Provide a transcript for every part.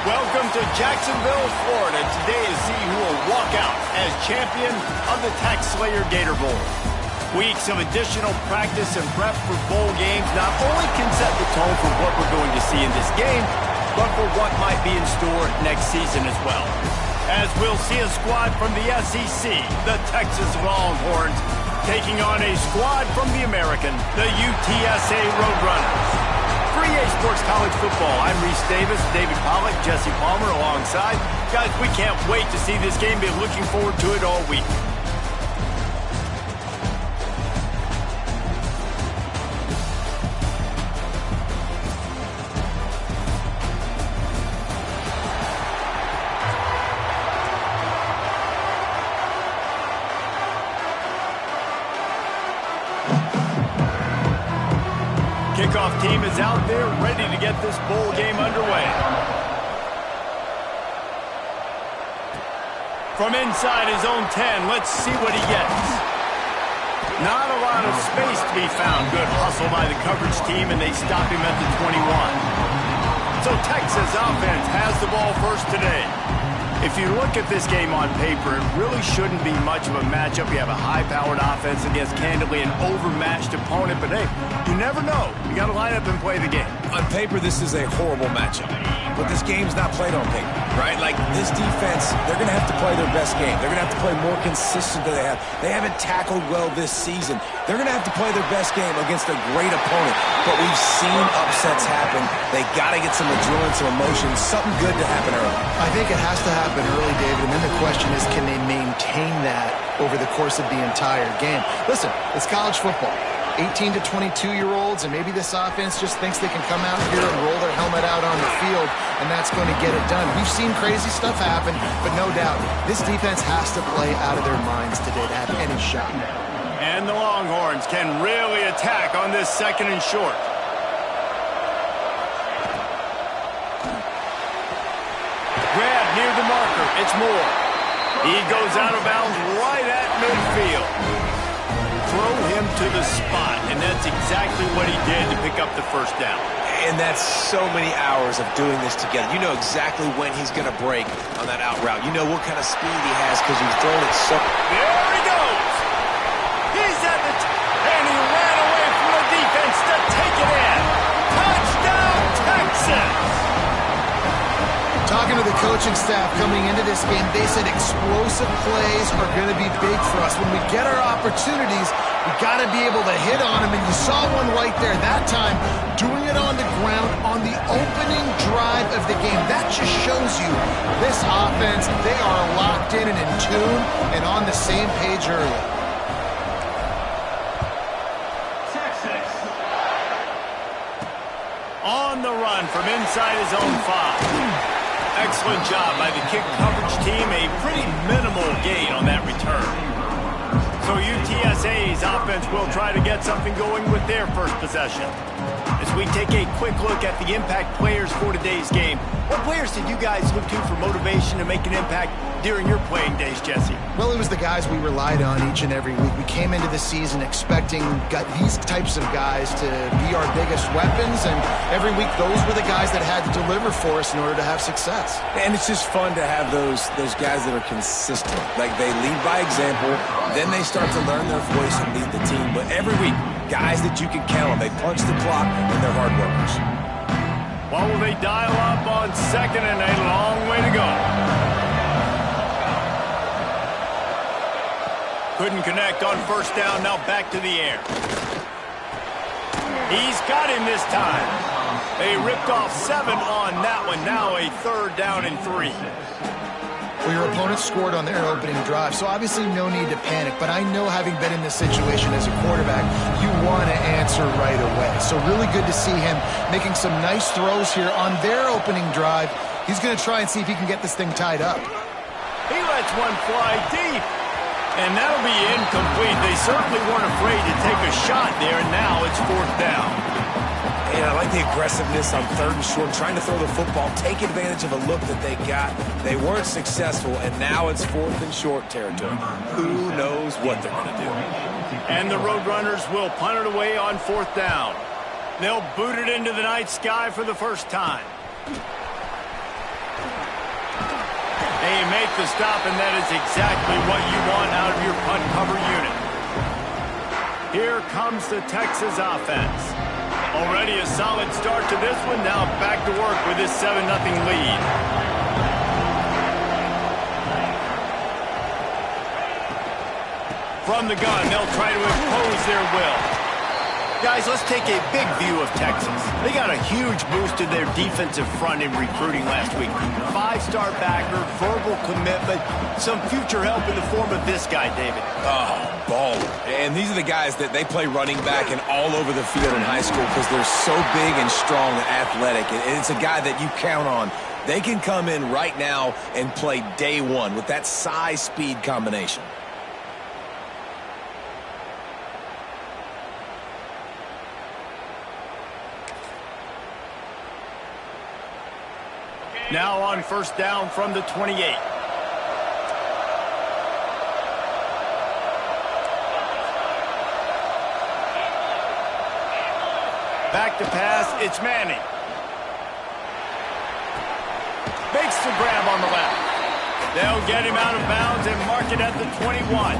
Welcome to Jacksonville, Florida. Today is see who will walk out as champion of the Tax Slayer Gator Bowl. Weeks of additional practice and prep for bowl games not only can set the tone for what we're going to see in this game, but for what might be in store next season as well. As we'll see a squad from the SEC, the Texas Longhorns, taking on a squad from the American, the UTSA Roadrunners. 3A Sports College Football. I'm Reese Davis, David Pollack, Jesse Palmer alongside. Guys, we can't wait to see this game. Been looking forward to it all week. Kickoff team is out there ready to get this bowl game underway. From inside his own 10, let's see what he gets. Not a lot of space to be found. Good hustle by the coverage team, and they stop him at the 21. So Texas offense has the ball first today. If you look at this game on paper, it really shouldn't be much of a matchup. You have a high-powered offense against, candidly, an overmatched opponent. But, hey, you never know. You got to line up and play the game. On paper, this is a horrible matchup. But this game's not played on paper, right? Like, this defense, they're going to have to play their best game. They're going to have to play more consistent than they have. They haven't tackled well this season. They're going to have to play their best game against a great opponent. But we've seen upsets happen. They got to get some adrenaline, some emotion, something good to happen early. I think it has to happen early, David, and then the question is, can they maintain that over the course of the entire game? Listen, it's college football. 18 to 22-year-olds, and maybe this offense just thinks they can come out here and roll their helmet out on the field, and that's going to get it done. We've seen crazy stuff happen, but no doubt, this defense has to play out of their minds today to have any shot. And the Longhorns can really attack on this second and short. Grab near the marker. It's Moore. He goes out of bounds right at midfield. Throw him to the spot, and that's exactly what he did to pick up the first down. And that's so many hours of doing this together. You know exactly when he's going to break on that out route. You know what kind of speed he has because he's thrown it so... There he goes! He's at the... and he ran away from the defense to take it in. Touchdown, Texas! Talking to the coaching staff coming into this game, they said explosive plays are going to be big for us. When we get our opportunities, we got to be able to hit on them, and you saw one right there that time, doing it on the ground on the opening drive of the game. That just shows you this offense, they are locked in and in tune and on the same page early. On the run from inside his own 5. Excellent job by the kick coverage team. A pretty minimal gain on that return. So UTSA's offense will try to get something going with their first possession. As we take a quick look at the impact players for today's game, what players did you guys look to for motivation to make an impact during your playing days, Jesse? Well, it was the guys we relied on each and every week. We came into the season expecting these types of guys to be our biggest weapons, and every week those were the guys that had to deliver for us in order to have success. And it's just fun to have those guys that are consistent. Like, they lead by example, then they start to learn their voice and lead the team. But every week, guys that you can count on. They punch the clock, and they're hard workers. What will they dial up on second and a long way to go? Couldn't connect on first down. Now back to the air. He's got him this time. They ripped off 7 on that one. Now a 3rd down and 3. Well, your opponent scored on their opening drive, so obviously no need to panic. But I know, having been in this situation as a quarterback, you want to answer right away. So really good to see him making some nice throws here on their opening drive. He's going to try and see if he can get this thing tied up. He lets one fly deep. And that'll be incomplete. They certainly weren't afraid to take a shot there, and now it's 4th down. And I like the aggressiveness on 3rd and short, trying to throw the football, take advantage of a look that they got. They weren't successful, and now it's 4th and short territory. Who knows what they're going to do? And the Roadrunners will punt it away on 4th down. They'll boot it into the night sky for the first time. the stop, and that is exactly what you want out of your punt cover unit. Here comes the Texas offense. Already a solid start to this one. Now back to work with this 7-0 lead. From the gun, they'll try to impose their will. Guys, let's take a big view of Texas. They got a huge boost in their defensive front in recruiting last week. 5-star backer, verbal commitment, some future help in the form of this guy, David. Oh, baller. And these are the guys that they play running back and all over the field in high school because they're so big and strong and athletic. And it's a guy that you count on. They can come in right now and play day one with that size-speed combination. Now on first down from the 28. Back to pass, it's Manning. Makes the grab on the left. They'll get him out of bounds and mark it at the 21.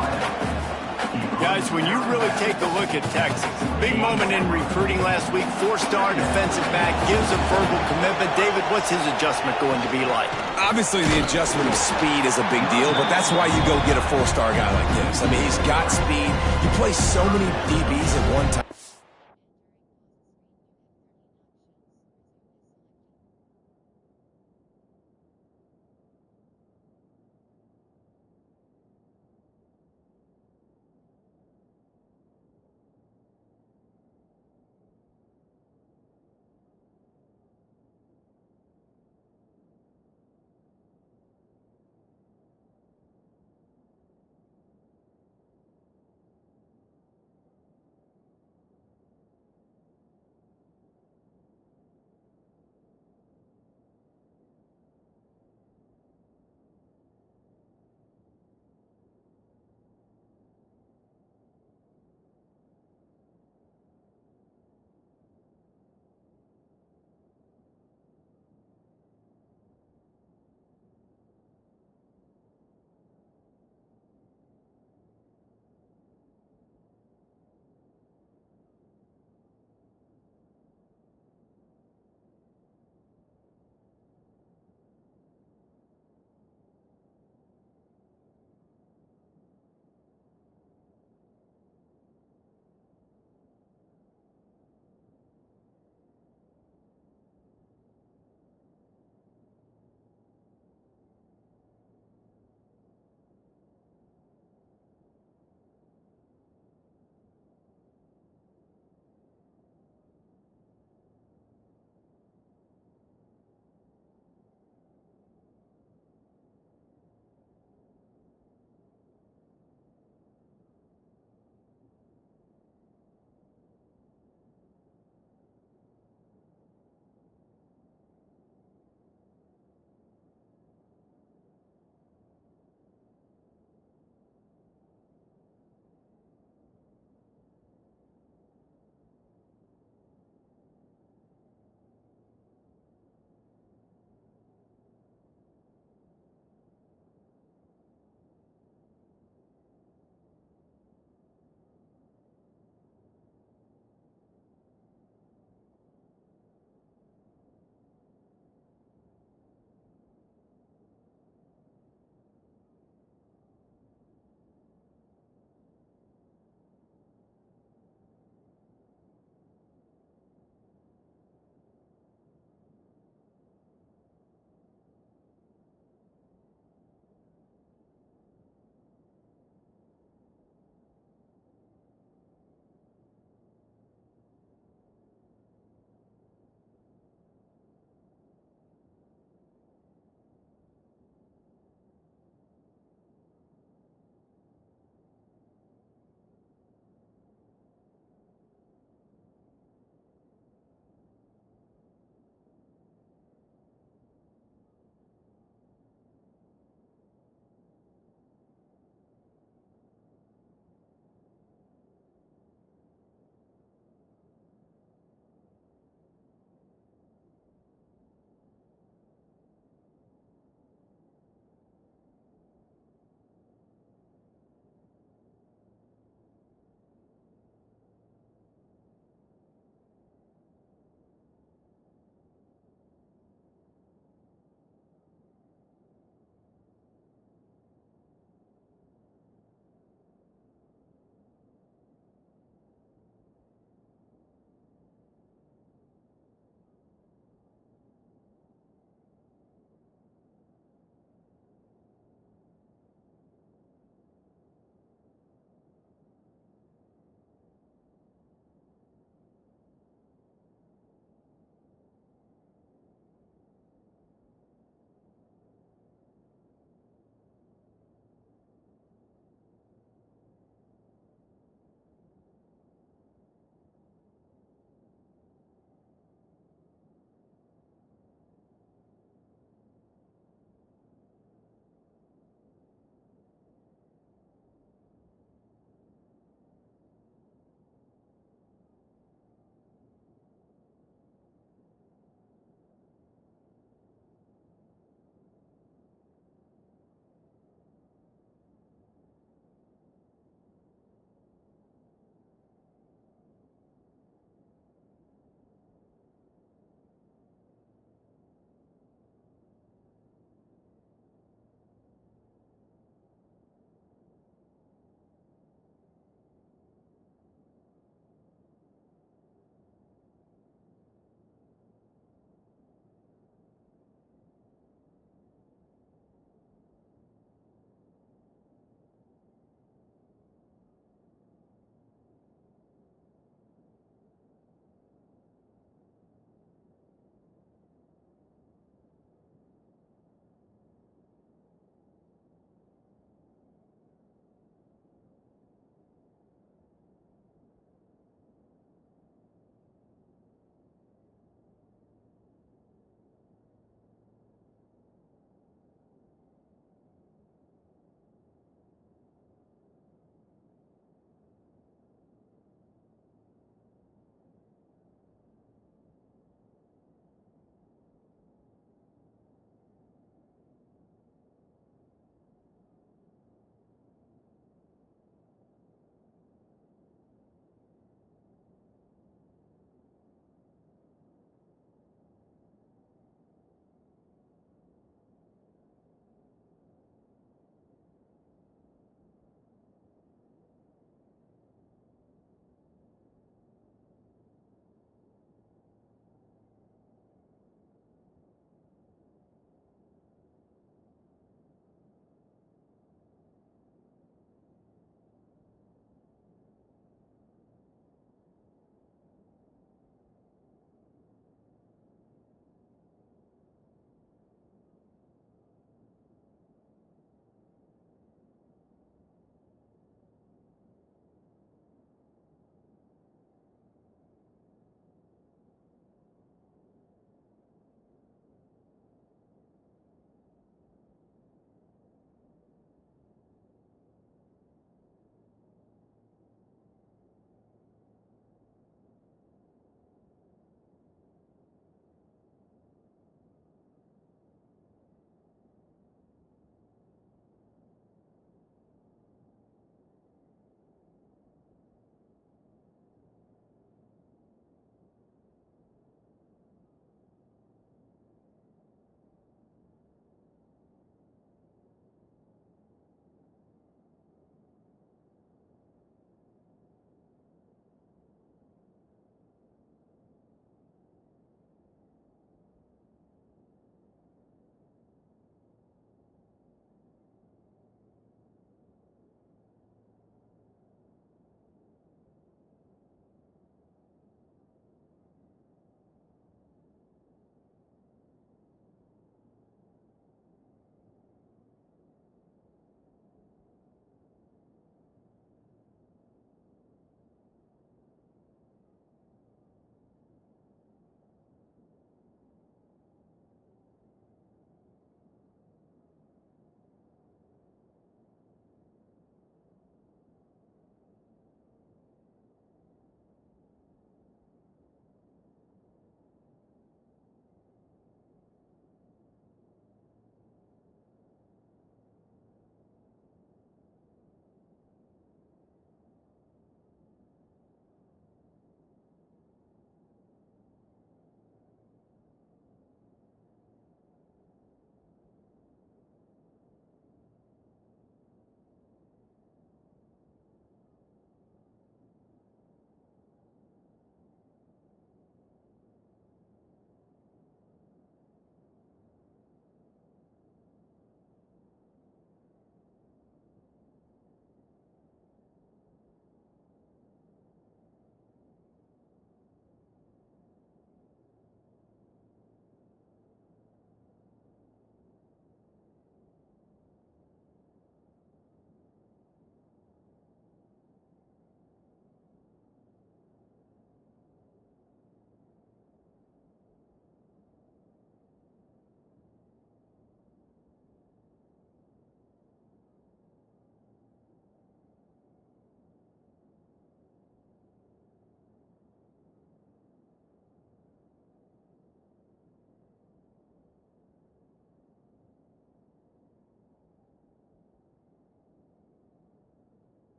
Guys, when you really take a look at Texas, big moment in recruiting last week, 4-star defensive back, gives a verbal commitment. David, what's his adjustment going to be like? Obviously, the adjustment of speed is a big deal, but that's why you go get a 4-star guy like this. I mean, he's got speed. He plays so many DBs at one time.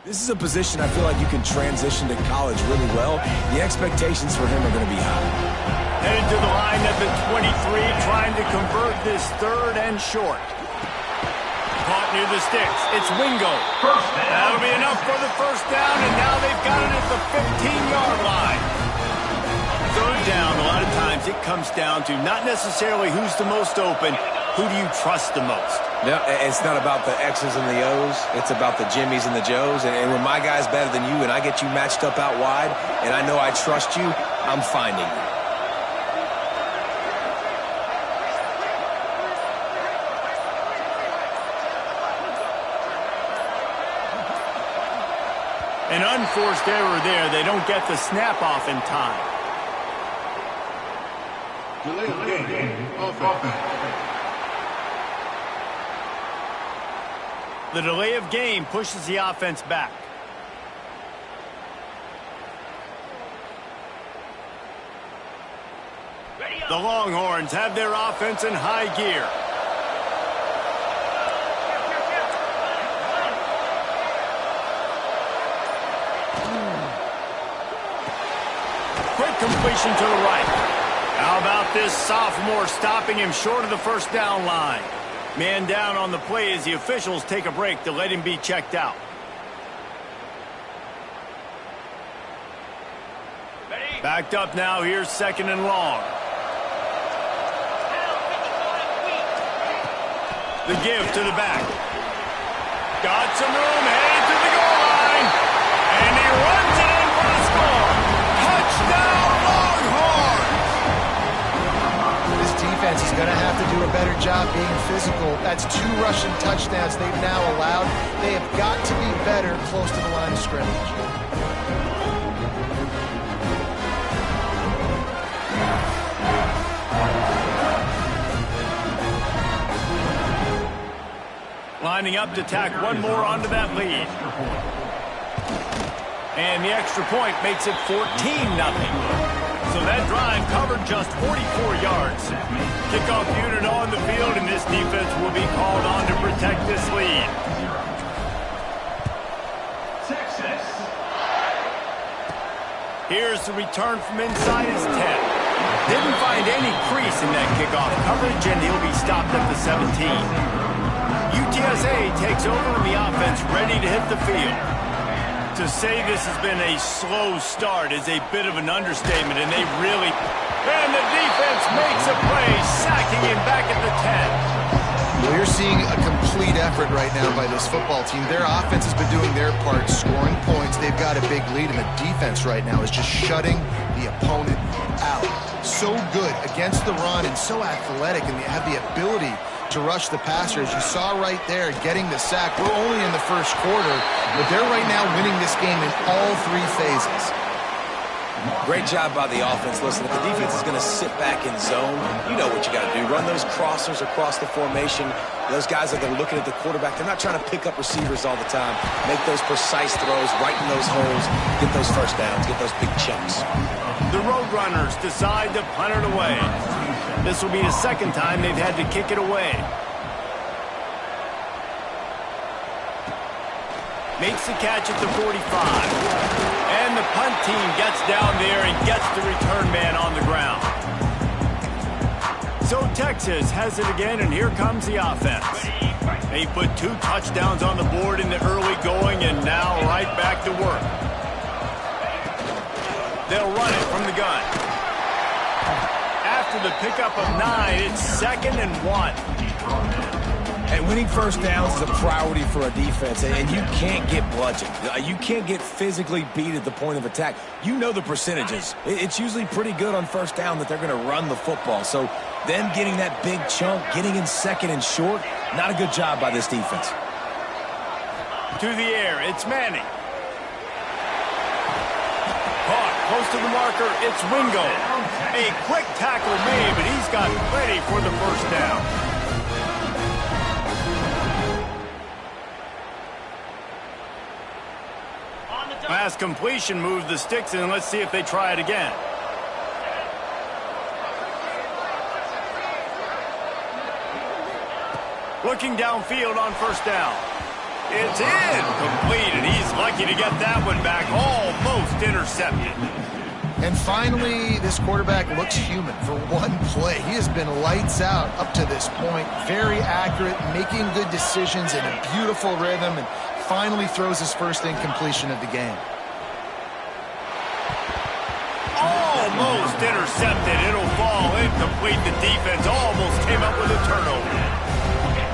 This is a position I feel like you can transition to college really well. The expectations for him are going to be high. Headed to the line at the 23, trying to convert this third and short. Caught near the sticks. It's Wingo. That'll be enough for the first down, and now they've got it at the 15-yard line. Third down, a lot of times it comes down to not necessarily who's the most open, who do you trust the most? Yeah, it's not about the X's and the O's. It's about the Jimmies and the Joes. And when my guy's better than you and I get you matched up out wide and I know I trust you, I'm finding you. An unforced error there. They don't get the snap off in time. The delay of game pushes the offense back. The Longhorns have their offense in high gear. Quick completion to the right. How about this sophomore stopping him short of the first down line? Man down on the play as the officials take a break to let him be checked out. Backed up now. Here's second and long. The give to the back. Got some room, headed to the goal line. And he runs it in for the score. Touchdown, Longhorns! This defense is going to have to do a better job being physical. That's 2 rushing touchdowns they've now allowed. They have got to be better close to the line of scrimmage. Lining up to tack one more onto that lead. And the extra point makes it 14-0. So that drive covered just 44 yards. Kickoff unit on the field, and this defense will be called on to protect this lead. Texas. Here's the return from inside his 10. Didn't find any crease in that kickoff coverage, and he'll be stopped at the 17. UTSA takes over in the offense, ready to hit the field. To say this has been a slow start is a bit of an understatement, and they really... And the defense makes a play, sacking him back at the 10. Well, you're seeing a complete effort right now by this football team. Their offense has been doing their part, scoring points. They've got a big lead, and the defense right now is just shutting the opponent out. So good against the run and so athletic, and they have the ability to rush the passer, as you saw right there, getting the sack. We're only in the first quarter, but they're right now winning this game in all 3 phases. Great job by the offense. Listen, if the defense is going to sit back in zone, you know what you got to do. Run those crossers across the formation. Those guys that are looking at the quarterback, they're not trying to pick up receivers all the time. Make those precise throws, right in those holes, get those first downs, get those big chunks. The Roadrunners decide to punt it away. This will be the second time they've had to kick it away. Makes the catch at the 45. And the punt team gets down there and gets the return man on the ground. So Texas has it again, and here comes the offense. They put 2 touchdowns on the board in the early going, and now right back to work. They'll run it from the gun. After the pickup of 9, it's 2nd and 1. And winning first downs is a priority for a defense, and you can't get bludgeoned. You can't get physically beat at the point of attack. You know the percentages. It's usually pretty good on first down that they're going to run the football. So them getting that big chunk, getting in 2nd and short, not a good job by this defense. To the air, it's Manning. Caught close to the marker, it's Wingo. A quick tackle made, but he's got plenty for the first down. Pass completion moves the sticks in. Let's see if they try it again. Looking downfield on first down. It's incomplete, and he's lucky to get that one back, almost intercepted. And finally, this quarterback looks human for one play. He has been lights out up to this point. Very accurate, making good decisions in a beautiful rhythm, and finally throws his first incompletion of the game. Almost intercepted. It'll fall incomplete. The defense almost came up with a turnover.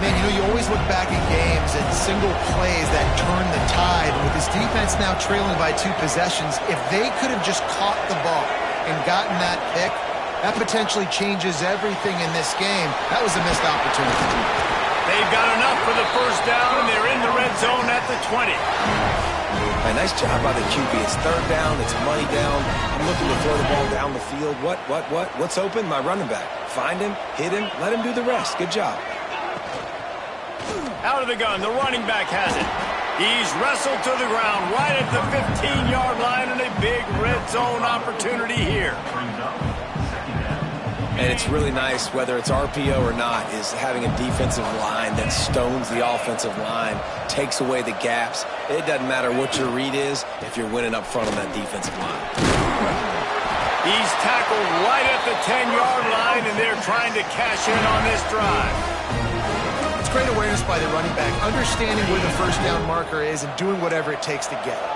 Man, you know, you always look back at games at single plays that turn the tide. With this defense now trailing by 2 possessions, if they could have just caught the ball and gotten that pick, that potentially changes everything in this game. That was a missed opportunity. They've got enough for the first down, and they're in the red zone at the 20. Hey, nice job by the QB. It's third down. It's money down. I'm looking to throw the ball down the field. What's open? My running back. Find him, hit him, let him do the rest. Good job. Out of the gun, the running back has it. He's wrestled to the ground right at the 15-yard line, and a big red zone opportunity here. And it's really nice, whether it's RPO or not, is having a defensive line that stones the offensive line, takes away the gaps. It doesn't matter what your read is if you're winning up front on that defensive line. He's tackled right at the 10-yard line, and they're trying to cash in on this drive. Great awareness by the running back, understanding where the first down marker is and doing whatever it takes to get it.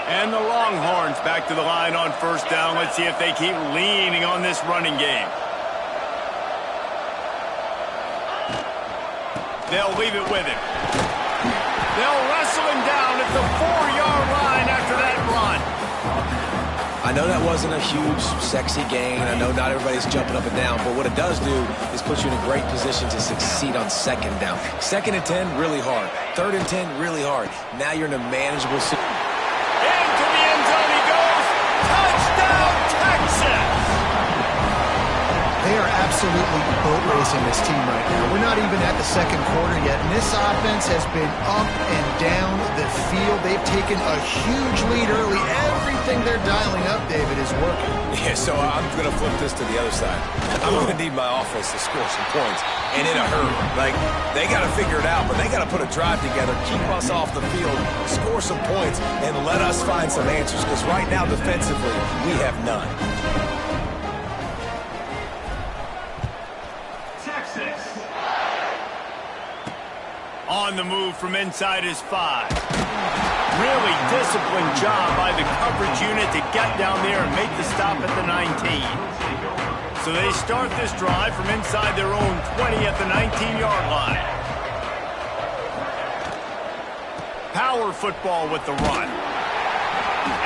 And the Longhorns back to the line on first down. Let's see if they keep leaning on this running game. They'll leave it with him. They'll wrestle him down at the 4-yard line after that run. I know that wasn't a huge, sexy gain. I know not everybody's jumping up and down, but what it does do is put you in a great position to succeed on second down. 2nd and 10, really hard. 3rd and 10, really hard. Now you're in a manageable situation. Into the end zone he goes. Touchdown, Texas! They are absolutely boat racing this team right now. We're not even at the second quarter yet, and this offense has been up and down the field. They've taken a huge lead early. Everything they're dialing up, David, is working. Yeah, so I'm going to flip this to the other side. I'm going to need my offense to score some points, and in a hurry. Like, they got to figure it out, but they got to put a drive together, keep us off the field, score some points, and let us find some answers, because right now, defensively, we have none. On the move from inside his 5. Really disciplined job by the coverage unit to get down there and make the stop at the 19. So they start this drive from inside their own 20 at the 19-yard line. Power football with the run.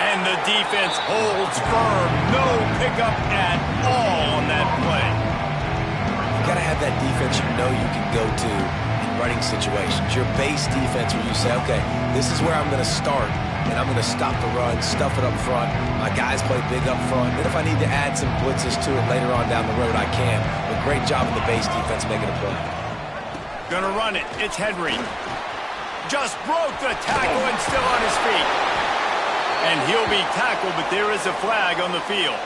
And the defense holds firm. No pickup at all on that play. You got to have that defense you know you can go to running situations. Your base defense where you say, okay, this is where I'm going to start, and I'm going to stop the run, stuff it up front. My guys play big up front. And if I need to add some blitzes to it later on down the road, I can. But great job in the base defense making a play. Gonna run it. It's Henry. Just broke the tackle and still on his feet. And he'll be tackled, but there is a flag on the field.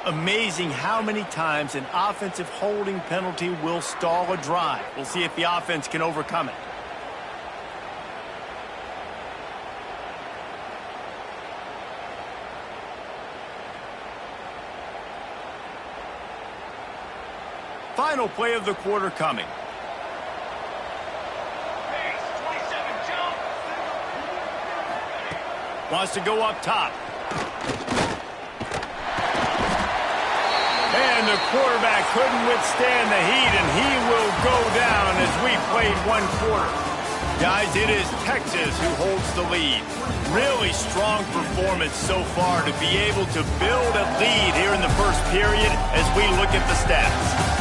Amazing how many times an offensive holding penalty will stall a drive. We'll see if the offense can overcome it. Final play of the quarter coming. Wants to go up top. And the quarterback couldn't withstand the heat, and he will go down as we played one quarter. Guys, it is Texas who holds the lead. Really strong performance so far to be able to build a lead here in the first period as we look at the stats.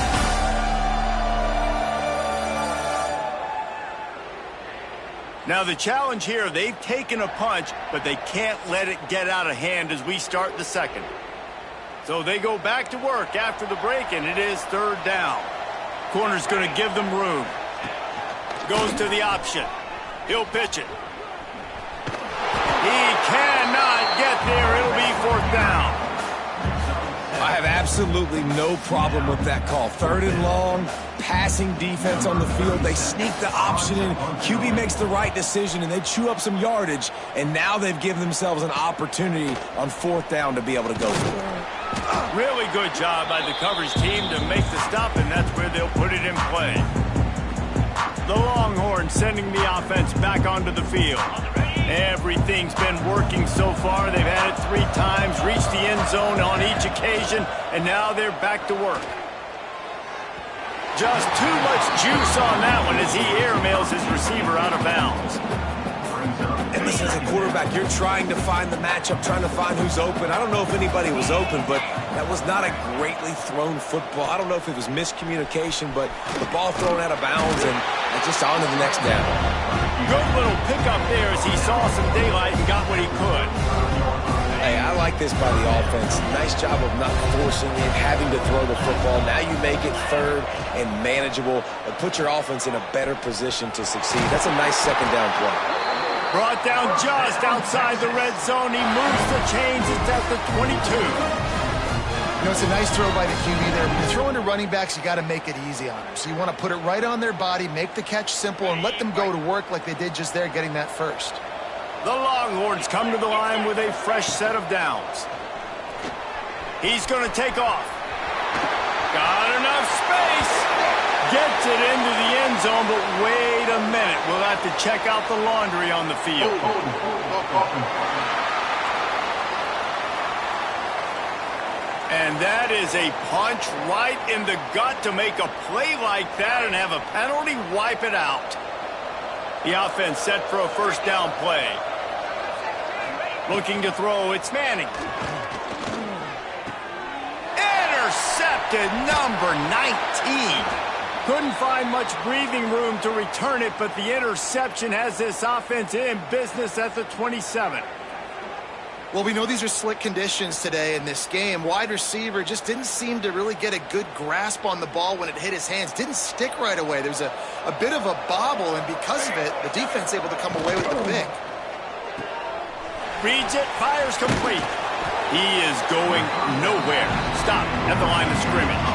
Now the challenge here, they've taken a punch, but they can't let it get out of hand as we start the second. So they go back to work after the break, and it is third down. Corner's going to give them room. Goes to the option. He'll pitch it. He cannot get there. It'll be fourth down. have absolutely no problem with that call. 3rd and long, passing defense on the field. They sneak the option in. QB makes the right decision, and they chew up some yardage, and now they've given themselves an opportunity on 4th down to be able to go for it. Really good job by the coverage team to make the stop, and that's where they'll put it in play. The Longhorns sending the offense back onto the field. Everything's been working so far. They've had it 3 times, reached the end zone on each occasion, and now they're back to work. Just too much juice on that one as he airmails his receiver out of bounds. And listen, as a quarterback, you're trying to find the matchup, trying to find who's open. I don't know if anybody was open, but that was not a greatly thrown football. I don't know if it was miscommunication, but the ball thrown out of bounds and just on to the next down. Good little pickup there as he saw some daylight and got what he could. Hey, I like this by the offense. Nice job of not forcing it, having to throw the football. Now you make it 3rd and manageable and put your offense in a better position to succeed. That's a nice 2nd down play. Brought down just outside the red zone. He moves the chains. It's at the 22. You know, it's a nice throw by the QB there. When you're throwing to running backs, you got to make it easy on them. So you want to put it right on their body, make the catch simple, and let them go to work like they did just there, getting that first. The Longhorns come to the line with a fresh set of downs. He's going to take off. Got enough space. Gets it into the end zone, but wait a minute. We'll have to check out the laundry on the field. And that is a punch right in the gut to make a play like that and have a penalty wipe it out. The offense set for a 1st down play. Looking to throw, it's Manning. Intercepted, number 19. Couldn't find much breathing room to return it, but the interception has this offense in business at the 27. Well, we know these are slick conditions today in this game. Wide receiver just didn't seem to really get a good grasp on the ball when it hit his hands. Didn't stick right away. There's a bit of a bobble, and because of it, the defense able to come away with the pick. Reads it, fires complete. He is going nowhere. Stop at the line of scrimmage.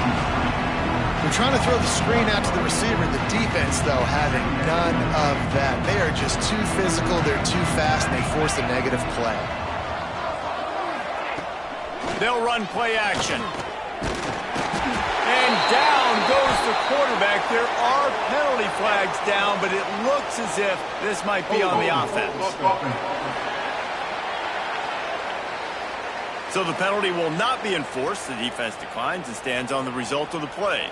They're trying to throw the screen out to the receiver. The defense, though, having none of that. They are just too physical. They're too fast, and they force a negative play. They'll run play action. And down goes the quarterback. There are penalty flags down, but it looks as if this might be on the offense. So the penalty will not be enforced. The defense declines and stands on the result of the play.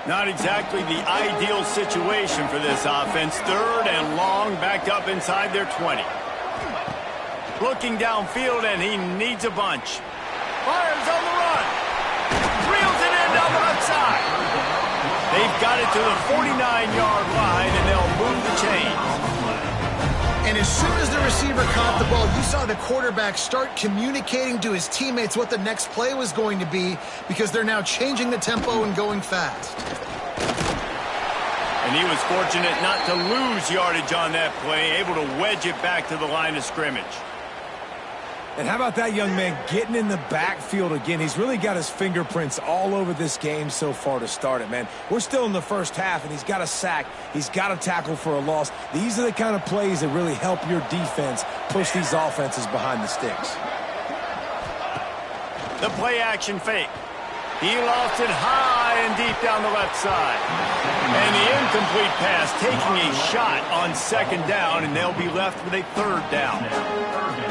Not exactly the ideal situation for this offense. 3rd and long, backed up inside their 20. Looking downfield, and he needs a bunch. Fires on the run. Reels it in down the left side. They've got it to the 49-yard line, and they'll move the chains. And as soon as the receiver caught the ball, you saw the quarterback start communicating to his teammates what the next play was going to be, because they're now changing the tempo and going fast. And he was fortunate not to lose yardage on that play, able to wedge it back to the line of scrimmage. And how about that young man getting in the backfield again? He's really got his fingerprints all over this game so far to start it, man. We're still in the 1st half, and he's got a sack. He's got a tackle for a loss. These are the kind of plays that really help your defense push these offenses behind the sticks. The play action fake. He lost it high and deep down the left side. And the incomplete pass taking a shot on 2nd down, and they'll be left with a 3rd down.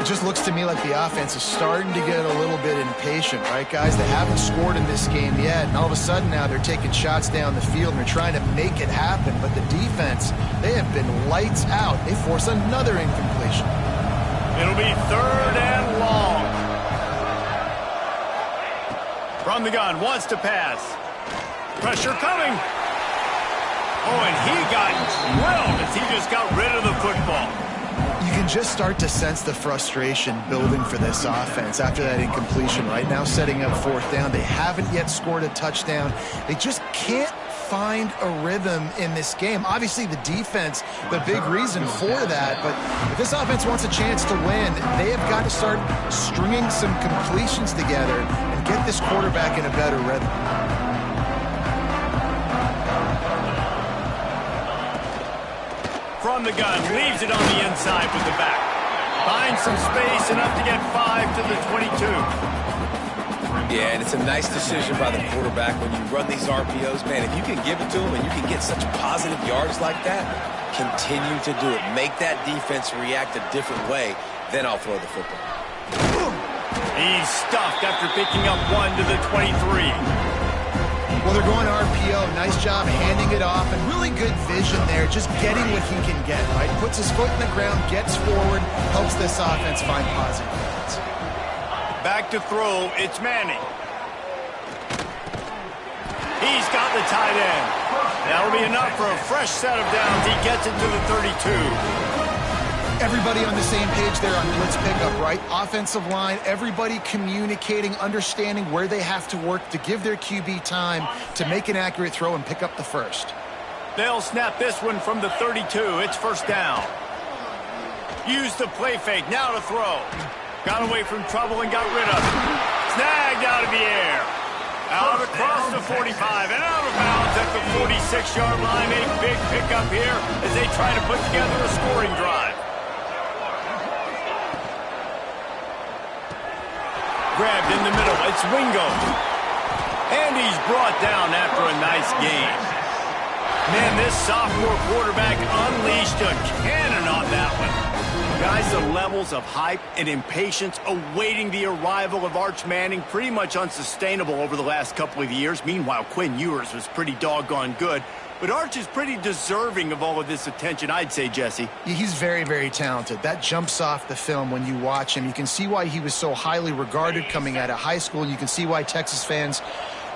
It just looks to me like the offense is starting to get a little bit impatient, right, guys? They haven't scored in this game yet, and all of a sudden now they're taking shots down the field and they're trying to make it happen. But the defense, they have been lights out. They force another incompletion. It'll be 3rd and long. From the gun, wants to pass. Pressure coming. Oh, and he got drilled as he just got rid of the football. You can just start to sense the frustration building for this offense after that incompletion. Right now, setting up 4th down. They haven't yet scored a touchdown. They just can't find a rhythm in this game. Obviously, the defense, the big reason for that. But if this offense wants a chance to win, they have got to start stringing some completions together and get this quarterback in a better rhythm. From the gun, leaves it on the inside with the back. Finds some space, enough to get 5 to the 22. Yeah, and it's a nice decision by the quarterback when you run these RPOs. Man, if you can give it to him and you can get such positive yards like that, continue to do it. Make that defense react a different way, then I'll throw the football. He's stuffed after picking up 1 to the 23. Well, they're going RPO. Nice job handing it off, and really good vision there, just getting what he can get, right? Puts his foot in the ground, gets forward, helps this offense find positive points. Back to throw, it's Manning. He's got the tight end. That'll be enough for a fresh set of downs. He gets it to the 32. Everybody on the same page there on blitz pickup, right? Offensive line, everybody communicating, understanding where they have to work to give their QB time to make an accurate throw and pick up the first. They'll snap this one from the 32. It's first down. Use the play fake, now to throw. Got away from trouble and got rid of it. Snagged out of the air. Out across the 45 and out of bounds at the 46-yard line. A big pickup here as they try to put together a scoring drive. Grabbed in the middle, it's Wingo. And he's brought down after a nice gain. Man, this sophomore quarterback unleashed a cannon on that one. Guys, the levels of hype and impatience awaiting the arrival of Arch Manning pretty much unsustainable over the last couple of years. Meanwhile, Quinn Ewers was pretty doggone good. But Arch is pretty deserving of all of this attention, I'd say, Jesse. He's very, very talented. That jumps off the film when you watch him. You can see why he was so highly regarded coming out of high school, and you can see why Texas fans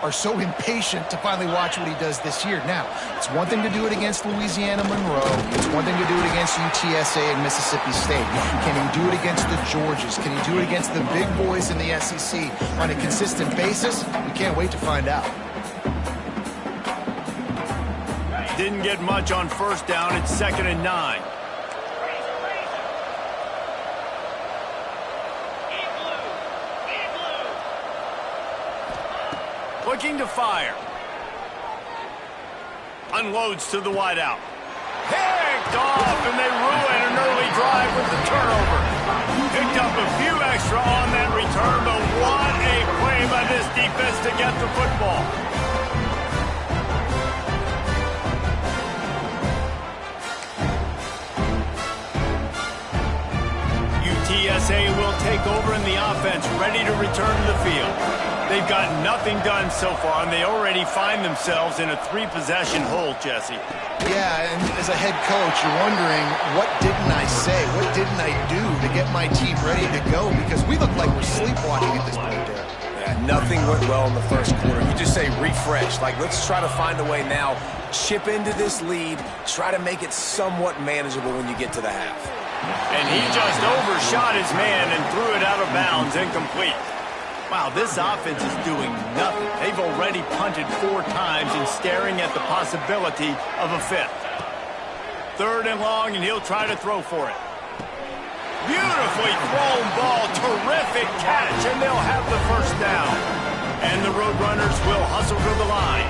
are so impatient to finally watch what he does this year. Now, it's one thing to do it against Louisiana Monroe. It's one thing to do it against UTSA and Mississippi State. Can he do it against the Georgias? Can he do it against the big boys in the SEC on a consistent basis? We can't wait to find out. Didn't get much on first down. It's 2nd and 9. Looking to fire. Unloads to the wideout. Picked off, and they ruin an early drive with the turnover. Picked up a few extra on that return, but what a play by this defense to get the football. UTSA will take over in the offense, ready to return to the field. They've got nothing done so far, and they already find themselves in a 3-possession hole, Jesse. Yeah, and as a head coach, you're wondering, what didn't I say? What didn't I do to get my team ready to go? Because we look like we're sleepwalking at this point, Derek. Yeah, nothing went well in the first quarter. You just say refresh. Like, let's try to find a way now. Chip into this lead. Try to make it somewhat manageable when you get to the half. And he just overshot his man and threw it out of bounds, incomplete. Wow, this offense is doing nothing. They've already punted 4 times and staring at the possibility of a 5th. 3rd and long, and he'll try to throw for it. Beautifully thrown ball, terrific catch, and they'll have the first down. And the Roadrunners will hustle to the line.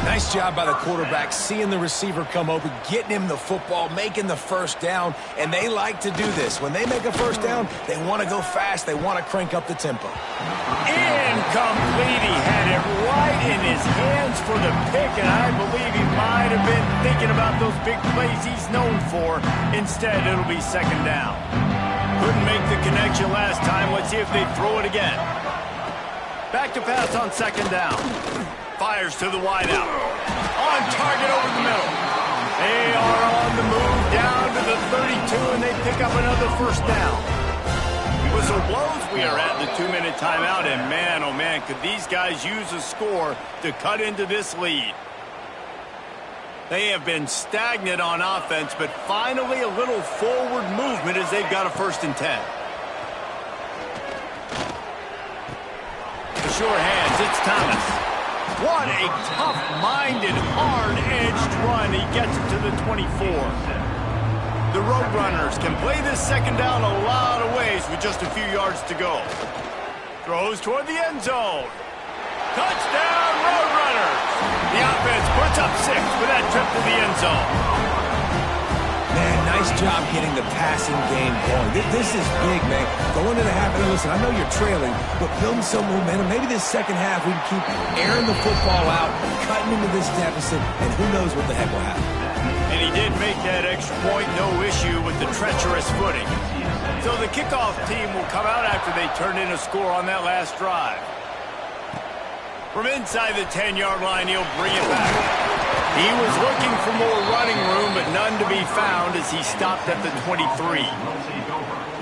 Nice job by the quarterback, seeing the receiver come open, getting him the football, making the first down, and they like to do this. When they make a first down, they want to go fast. They want to crank up the tempo. Incomplete. He had it right in his hands for the pick, and I believe he might have been thinking about those big plays he's known for. Instead, it'll be 2nd down. Couldn't make the connection last time. Let's see if they throw it again. Back to pass on 2nd down. Fires to the wideout. On target over the middle. They are on the move down to the 32, and they pick up another first down. Whistle blows. We are at the 2-minute timeout, and man, oh man, could these guys use a score to cut into this lead. They have been stagnant on offense, but finally a little forward movement as they've got a 1st and 10. The sure hands, it's Thomas. What a tough-minded, hard-edged run. He gets it to the 24. The Roadrunners can play this 2nd down a lot of ways with just a few yards to go. Throws toward the end zone. Touchdown, Roadrunners! The offense puts up 6 with that trip to the end zone. Man, nice job getting the passing game going. This is big, man. Going into the half, and listen, I know you're trailing, but building some momentum. Maybe this second half we can keep airing the football out, cutting into this deficit, and who knows what the heck will happen. And he did make that extra point, no issue with the treacherous footing. So the kickoff team will come out after they turn in a score on that last drive. From inside the 10-yard line, he'll bring it back. He was looking for more running room, but none to be found as he stopped at the 23.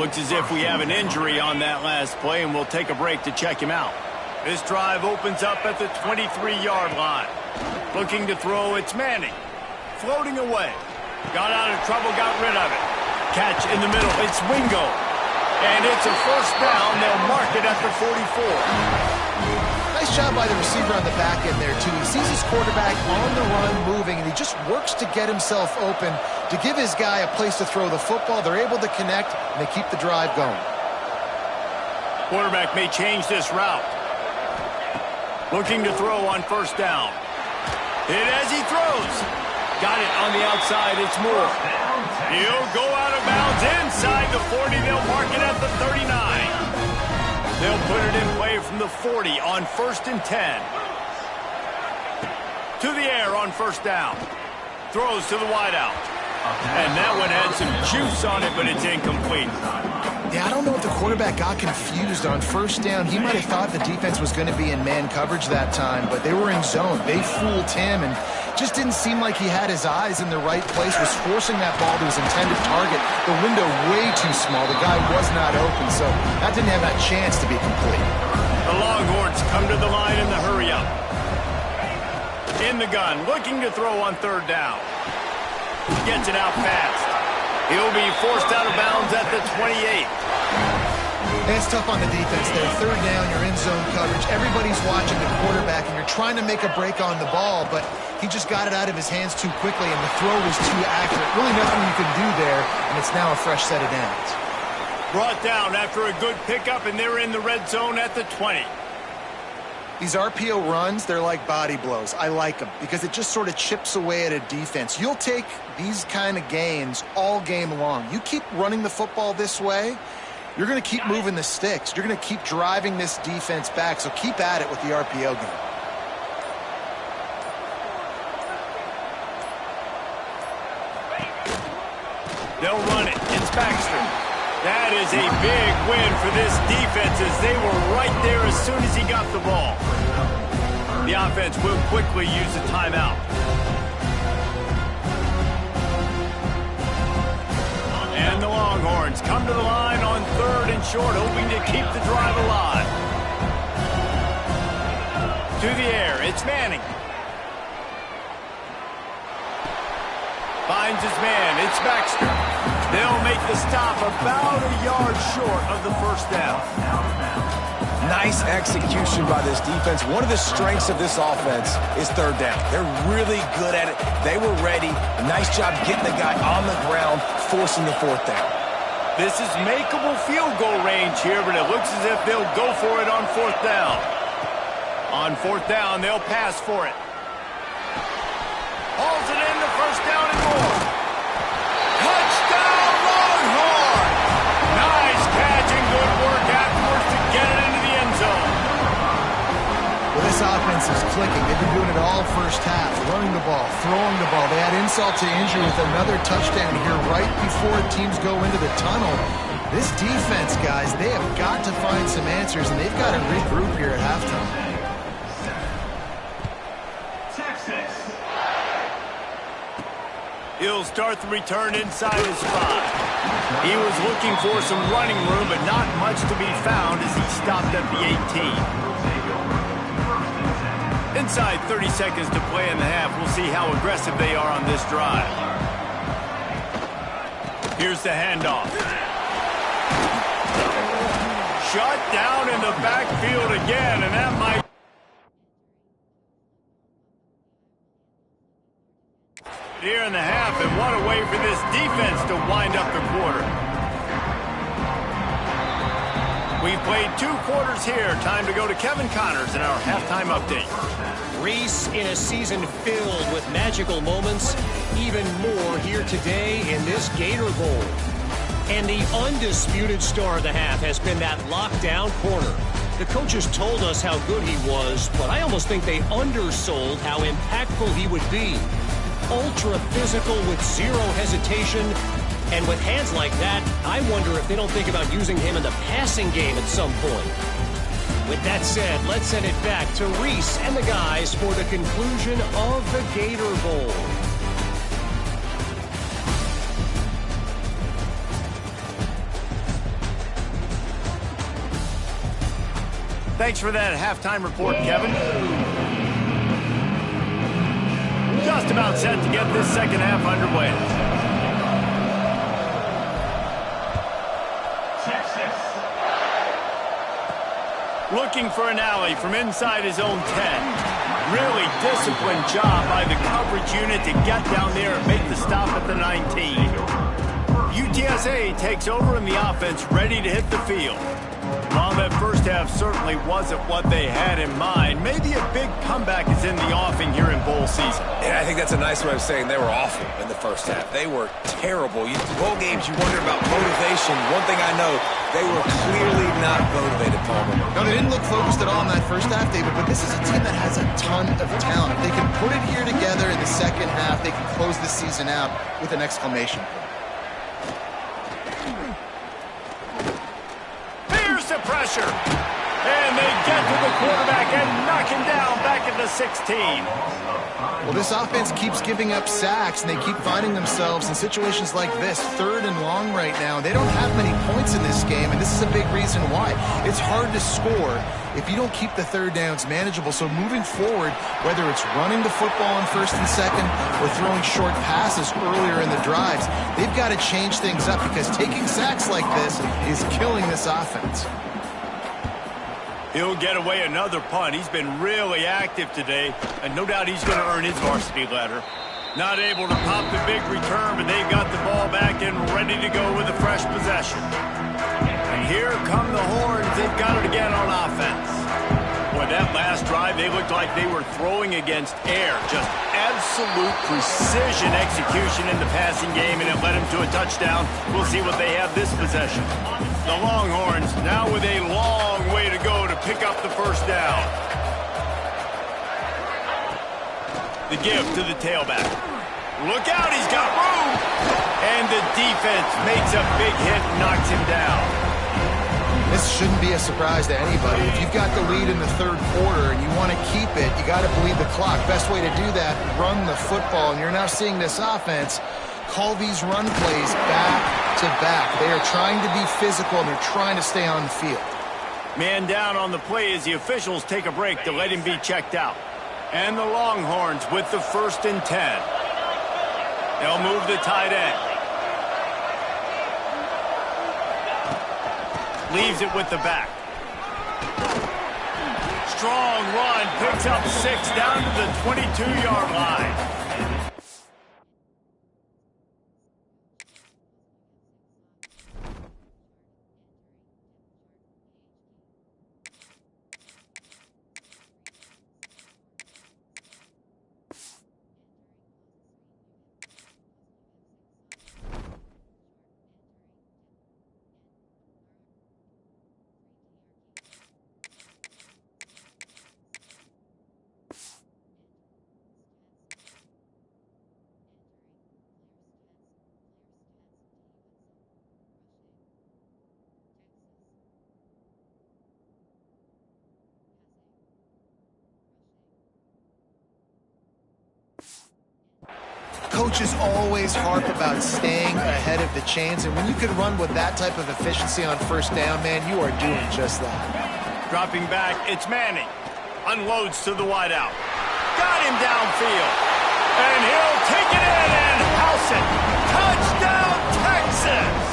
Looks as if we have an injury on that last play, and we'll take a break to check him out. This drive opens up at the 23-yard line. Looking to throw, it's Manning. Floating away. Got out of trouble, got rid of it. Catch in the middle, it's Wingo. And it's a first down. They'll mark it at the 44. Nice job by the receiver on the back end there, too. He sees his quarterback on the run moving, and he just works to get himself open to give his guy a place to throw the football. They're able to connect, and they keep the drive going. Quarterback may change this route. Looking to throw on first down. Hit as he throws. Got it on the outside. It's Moore. He'll go out of bounds inside the 40. They'll mark it at the 39. They'll put it in play from the 40 on 1st and 10. To the air on first down. Throws to the wideout. And that one had some juice on it, but it's incomplete. Yeah, I don't know if the quarterback got confused on first down. He might have thought the defense was going to be in man coverage that time, but they were in zone. They fooled him, and just didn't seem like he had his eyes in the right place, was forcing that ball to his intended target. The window way too small. The guy was not open, so that didn't have that chance to be complete. The Longhorns come to the line in the hurry-up. In the gun, looking to throw on third down. Gets it out fast. He'll be forced out of bounds at the 28. It's tough on the defense there. Third down, you're in zone coverage. Everybody's watching the quarterback, and you're trying to make a break on the ball, but he just got it out of his hands too quickly, and the throw was too accurate. Really nothing you can do there, and it's now a fresh set of downs. Brought down after a good pickup, and they're in the red zone at the 20. These RPO runs, they're like body blows. I like them because it just sort of chips away at a defense. You'll take these kind of gains all game long. You keep running the football this way, you're going to keep moving the sticks. You're going to keep driving this defense back, so keep at it with the RPO game. They'll run it. It's Baxter. That is a big win for this defense as they were right there as soon as he got the ball. The offense will quickly use a timeout. And the Longhorns come to the line on 3rd and short, hoping to keep the drive alive. To the air, it's Manning. Finds his man, it's Baxter. They'll make the stop about a yard short of the first down. Nice execution by this defense. One of the strengths of this offense is third down. They're really good at it. They were ready. Nice job getting the guy on the ground, forcing the fourth down. This is makeable field goal range here, but it looks as if they'll go for it on 4th down. On 4th down, they'll pass for it. Hauls it in, the first down and more. Touchdown, Longhorn! Nice catch and good work afterwards to get it into the end zone. Well, this offense is clicking. They've been doing it all first half, running the ball, throwing the ball. They had insult to injury with another touchdown here right before teams go into the tunnel. This defense, guys, they have got to find some answers, and they've got to regroup here at halftime. He'll start the return inside his spot. He was looking for some running room, but not much to be found as he stopped at the 18. Inside 30 seconds to play in the half. We'll see how aggressive they are on this drive. Here's the handoff. Shut down in the backfield again, and that might... here in the half, and what a way for this defense to wind up the quarter. We've played 2 quarters here. Time to go to Kevin Connors in our halftime update. Reese, in a season filled with magical moments, even more here today in this Gator Bowl. And the undisputed star of the half has been that lockdown corner. The coaches told us how good he was, but I almost think they undersold how impactful he would be. Ultra physical with zero hesitation, and with hands like that, I wonder if they don't think about using him in the passing game at some point. With that said, let's send it back to Reese and the guys for the conclusion of the Gator Bowl. Thanks for that halftime report, Kevin. Just about set to get this second half underway. Looking for an alley from inside his own 10. Really disciplined job by the coverage unit to get down there and make the stop at the 19. UTSA takes over in the offense, ready to hit the field. While that first half certainly wasn't what they had in mind, maybe a big comeback is in the offing here in bowl season. Yeah, I think that's a nice way of saying they were awful in the first half. They were terrible. Bowl games, you wonder about motivation. One thing I know, they were clearly not motivated, Palmer. No, they didn't look focused at all in that first half, David, but this is a team that has a ton of talent. If they can put it here together in the second half, they can close the season out with an exclamation point. Pressure. And they get to the quarterback and knock him down back at the 16. Well, this offense keeps giving up sacks, and they keep finding themselves in situations like this, 3rd and long right now. They don't have many points in this game, and this is a big reason why. It's hard to score if you don't keep the 3rd downs manageable. So moving forward, whether it's running the football on 1st and 2nd or throwing short passes earlier in the drives, they've got to change things up because taking sacks like this is killing this offense. He'll get away another punt. He's been really active today, and no doubt he's going to earn his varsity ladder. Not able to pop the big return, but they've got the ball back and ready to go with a fresh possession. And here come the Horns. They've got it again on offense. Boy, that last drive, they looked like they were throwing against air. Just absolute precision execution in the passing game, and it led them to a touchdown. We'll see what they have this possession. The Longhorns now with a long way to go to pick up the first down. The give to the tailback. Look out, he's got room. And the defense makes a big hit and knocks him down. This shouldn't be a surprise to anybody. If you've got the lead in the 3rd quarter and you want to keep it, you got to bleed the clock. Best way to do that, run the football. And you're now seeing this offense call these run plays back to back. They are trying to be physical, and they're trying to stay on the field. Man down on the play as the officials take a break to let him be checked out. And the Longhorns with the 1st and 10. They'll move the tight end. Leaves it with the back. Strong run, picks up 6 down to the 22-yard line. Coaches always harp about staying ahead of the chains, and when you can run with that type of efficiency on 1st down, man, you are doing just that. Dropping back, it's Manning. Unloads to the wideout. Got him downfield. And he'll take it in and house it. Touchdown, Texas!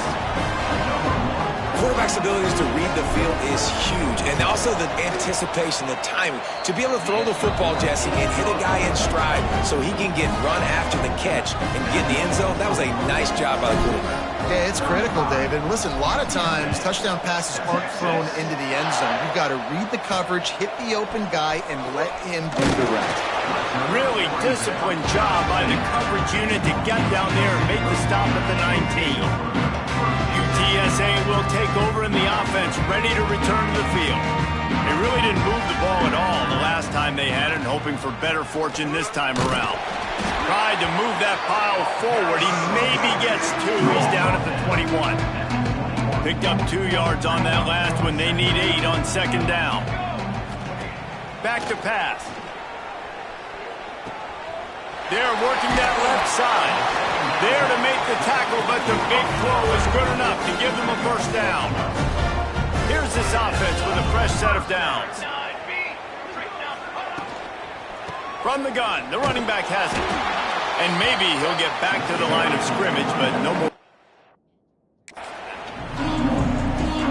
Quarterback's abilities to read the field is huge, and also the anticipation, the timing. To be able to throw the football, Jesse, and hit a guy in stride so he can get run after the catch and get in the end zone, that was a nice job by the quarterback. Yeah, it's critical, David. Listen, a lot of times touchdown passes aren't thrown into the end zone. You've got to read the coverage, hit the open guy, and let him do the rest. Really disciplined job by the coverage unit to get down there and make the stop at the 19. UTSA will take over in the offense, ready to return to the field. They really didn't move the ball at all the last time they had it, and hoping for better fortune this time around. Tried to move that pile forward. He maybe gets 2. He's down at the 21. Picked up 2 yards on that last one. They need 8 on second down. Back to pass. They're working that left side. There to make the tackle, but the big throw is good enough to give them a first down. Here's this offense with a fresh set of downs. From the gun, the running back has it. And maybe he'll get back to the line of scrimmage, but no more.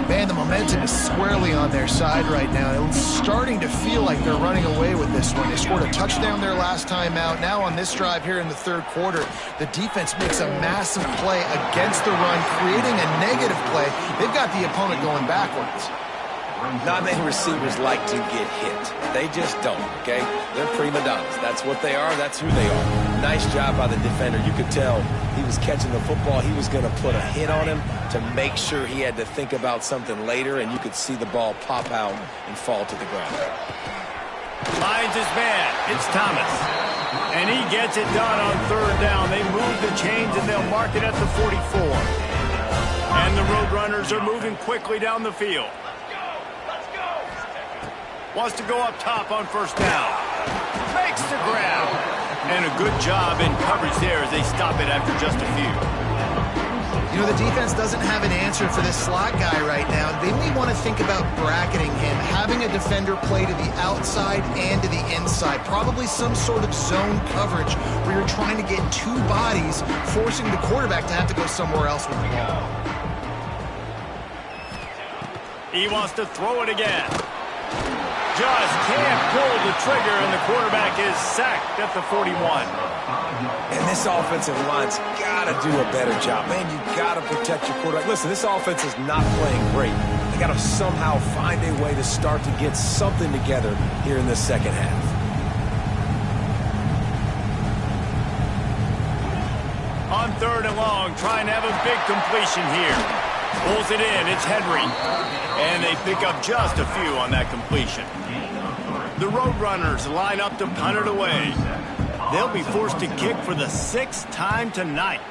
Man, the momentum is squarely on their side right now. It's starting to feel like they're running away with this one. They scored a touchdown their last time out. Now on this drive here in the third quarter, the defense makes a massive play against the run, creating a negative play. They've got the opponent going backwards. Not many receivers like to get hit. They just don't, okay? They're prima donnas. That's what they are. That's who they are. Nice job by the defender. You could tell he was catching the football. He was going to put a hit on him to make sure he had to think about something later, and you could see the ball pop out and fall to the ground. Finds his man. It's Thomas. And he gets it done on third down. They move the chains, and they'll mark it at the 44. And the Roadrunners are moving quickly down the field. Wants to go up top on first down. Makes the grab. And a good job in coverage there as they stop it after just a few. You know, the defense doesn't have an answer for this slot guy right now. They may want to think about bracketing him, having a defender play to the outside and to the inside. Probably some sort of zone coverage where you're trying to get 2 bodies, forcing the quarterback to have to go somewhere else with the ball. He wants to throw it again. Just can't pull the trigger, and the quarterback is sacked at the 41. And this offensive line's got to do a better job. Man, you got to protect your quarterback. Listen, this offense is not playing great. They got to somehow find a way to start to get something together here in the second half. On third and long, trying to have a big completion here. Pulls it in. It's Henry. And they pick up just a few on that completion. The Roadrunners line up to punt it away. They'll be forced to kick for the 6th time tonight.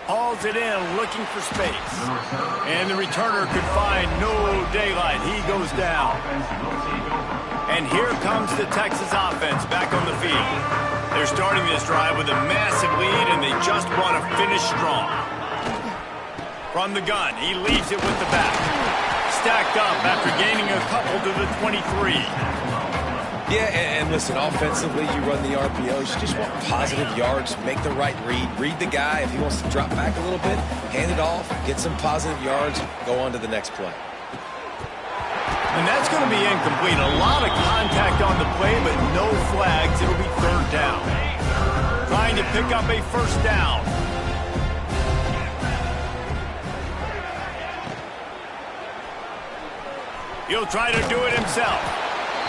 Hauls it in, looking for space. And the returner could find no daylight. He goes down. And here comes the Texas offense back on the field. They're starting this drive with a massive lead, and they just want to finish strong. From the gun, he leaves it with the back. Stacked up after gaining a couple to the 23. Yeah, and listen, offensively, you run the RPOs. You just want positive yards, make the right read. Read the guy. If he wants to drop back a little bit, hand it off, get some positive yards, go on to the next play. And that's going to be incomplete. A lot of contact on the play, but no flags. It'll be third down. Trying to pick up a first down. He'll try to do it himself.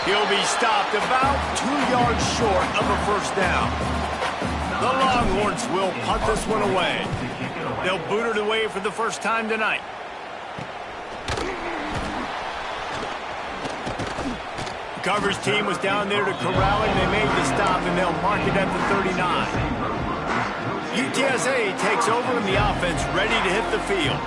He'll be stopped about 2 yards short of a first down. The Longhorns will punt this one away. They'll boot it away for the first time tonight. The coverage team was down there to corral it. They made the stop, and they'll mark it at the 39. UTSA takes over in the offense, ready to hit the field.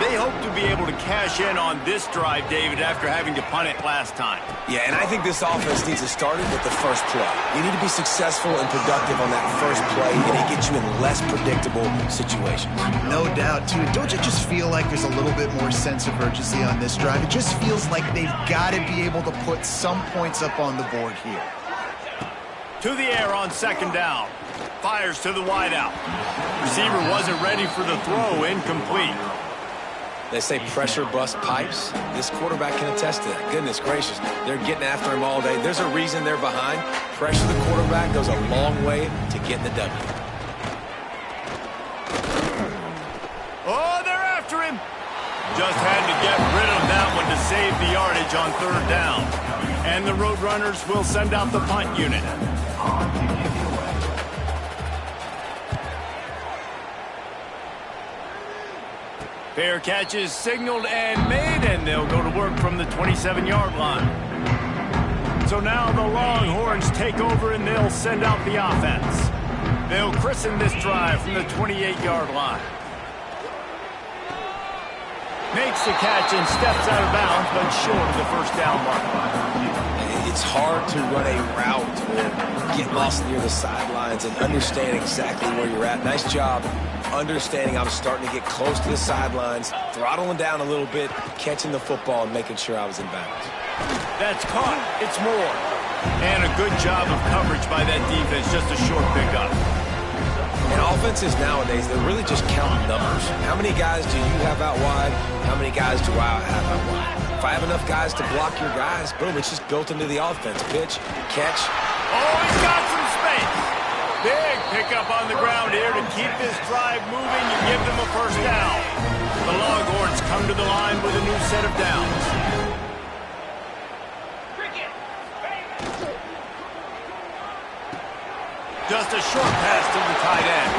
They hope to be able to cash in on this drive, David, after having to punt it last time. Yeah, and I think this offense needs to start it with the first play. You need to be successful and productive on that first play, and it gets you in less predictable situations. No doubt, too. Don't you just feel like there's a little bit more sense of urgency on this drive? It just feels like they've got to be able to put some points up on the board here. To the air on second down. Fires to the wideout. Receiver wasn't ready for the throw. Incomplete. They say pressure busts pipes. This quarterback can attest to that. Goodness gracious. They're getting after him all day. There's a reason they're behind. Pressure the quarterback goes a long way to getting the W. Just had to get rid of that one to save the yardage on 3rd down. And the Roadrunners will send out the punt unit. Fair catch is signaled and made, and they'll go to work from the 27-yard line. So now the Longhorns take over, and they'll send out the offense. They'll christen this drive from the 28-yard line. Makes the catch and steps out of bounds, but short of the 1st down mark. It's hard to run a route or get lost near the sidelines and understand exactly where you're at. Nice job understanding I was starting to get close to the sidelines, throttling down a little bit, catching the football, and making sure I was in bounds. That's caught. It's more. And a good job of coverage by that defense, just a short pickup. And offenses nowadays, they're really just counting numbers. How many guys do you have out wide? How many guys do I have out wide? If I have enough guys to block your guys, boom, it's just built into the offense. Pitch, catch. Oh, he's got some space. Big pickup on the ground here to keep this drive moving and give them a 1st down. The Longhorns come to the line with a new set of downs. Just a short pass to the tight end.